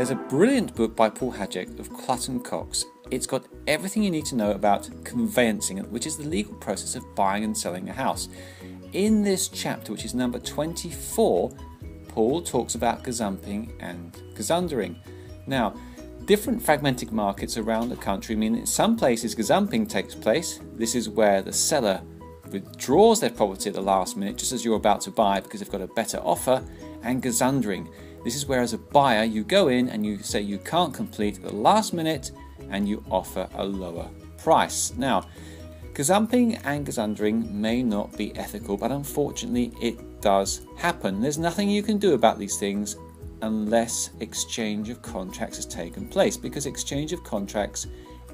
There's a brilliant book by Paul Hadjick of Clutton Cox. It's got everything you need to know about conveyancing, which is the legal process of buying and selling a house. In this chapter, which is number 24, Paul talks about Gazumping and Gazundering. Now, different fragmented markets around the country mean that in some places Gazumping takes place. This is where the seller withdraws their property at the last minute, just as you're about to buy because they've got a better offer. And Gazundering, this is where as a buyer you go in and you say you can't complete at the last minute and you offer a lower price. Now, Gazumping and Gazundering may not be ethical, but unfortunately it does happen. There's nothing you can do about these things unless exchange of contracts has taken place, because exchange of contracts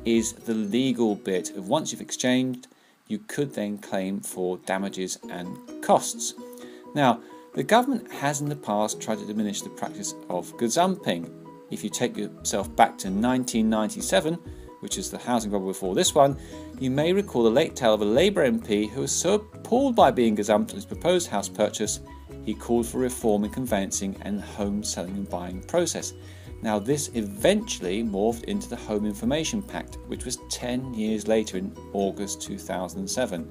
is the legal bit of once you've exchanged, you could then claim for damages and costs. Now, the government has in the past tried to diminish the practice of gazumping. If you take yourself back to 1997, which is the housing bubble before this one, you may recall the late tale of a Labour MP who was so appalled by being gazumped on his proposed house purchase, he called for reform in conveyancing and home selling and buying process. Now, this eventually morphed into the Home Information Pact, which was 10 years later in August 2007.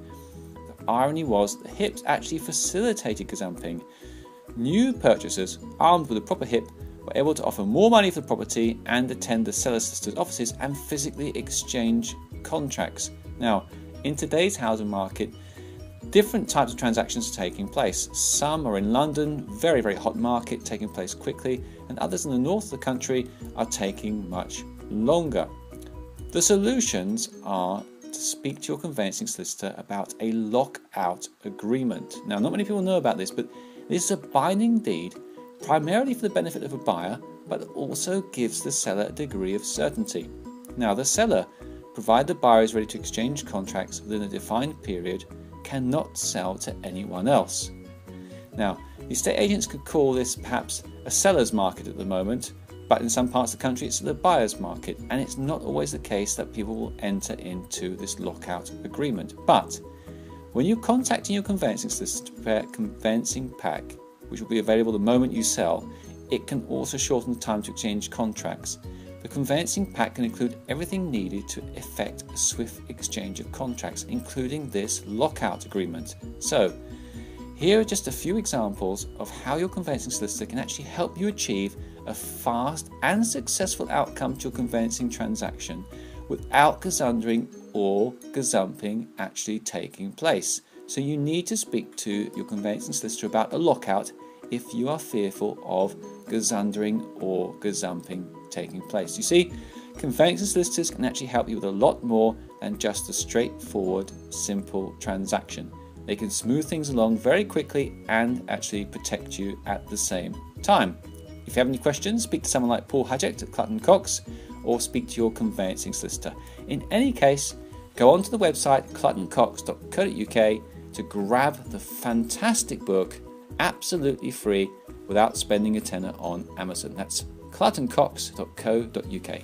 The irony was that HIPs actually facilitated gazumping. New purchasers, armed with a proper HIP, were able to offer more money for the property and attend the solicitors' offices and physically exchange contracts. Now, in today's housing market, different types of transactions are taking place. Some are in London, very, very hot market, taking place quickly, and others in the north of the country are taking much longer. The solutions are to speak to your conveyancing solicitor about a lockout agreement. Now, not many people know about this, but this is a binding deed primarily for the benefit of a buyer, but also gives the seller a degree of certainty. Now, the seller, provided the buyer is ready to exchange contracts within a defined period, cannot sell to anyone else. Now, the estate agents could call this perhaps a seller's market at the moment, but in some parts of the country it's the buyer's market, and it's not always the case that people will enter into this lockout agreement. But when you're contacting your conveyancing solicitor to prepare a conveyancing pack, which will be available the moment you sell, it can also shorten the time to exchange contracts. The conveyancing pack can include everything needed to effect a swift exchange of contracts, including this lockout agreement. So, here are just a few examples of how your conveyancing solicitor can actually help you achieve a fast and successful outcome to your conveyancing transaction without gazundering or gazumping actually taking place. So you need to speak to your conveyancing solicitor about a lockout if you are fearful of gazundering or gazumping taking place. You see, conveyancing solicitors can actually help you with a lot more than just a straightforward, simple transaction. They can smooth things along very quickly and actually protect you at the same time. If you have any questions, speak to someone like Paul Hadjick at Clutton Cox or speak to your conveyancing solicitor. In any case, go onto the website cluttoncox.co.uk to grab the fantastic book absolutely free without spending a tenner on Amazon. That's cluttoncox.co.uk.